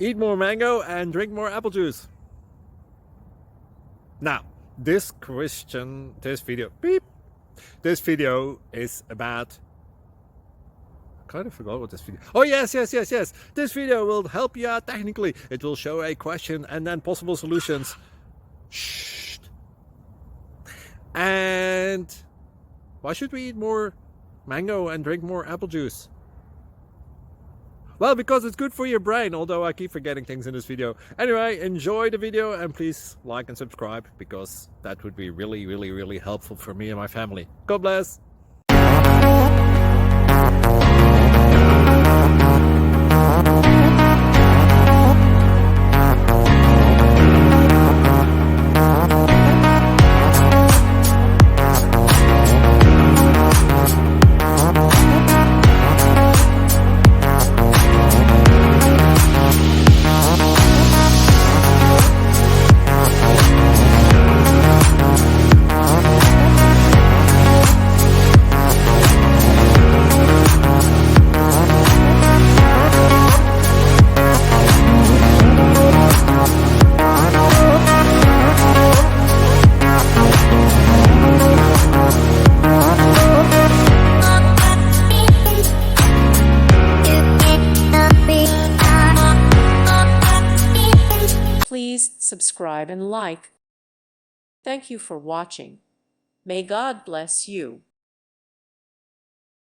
Eat more mango and drink more apple juice. Now, this video is about... I kind of forgot what this video... Oh, yes. This video will help you out technically. It will show a question and then possible solutions. Shh. And why should we eat more mango and drink more apple juice? Well, because it's good for your brain, although I keep forgetting things in this video. Anyway, enjoy the video and please like and subscribe, because that would be really helpful for me and my family. God bless! Please subscribe and like. Thank you for watching. May God bless you.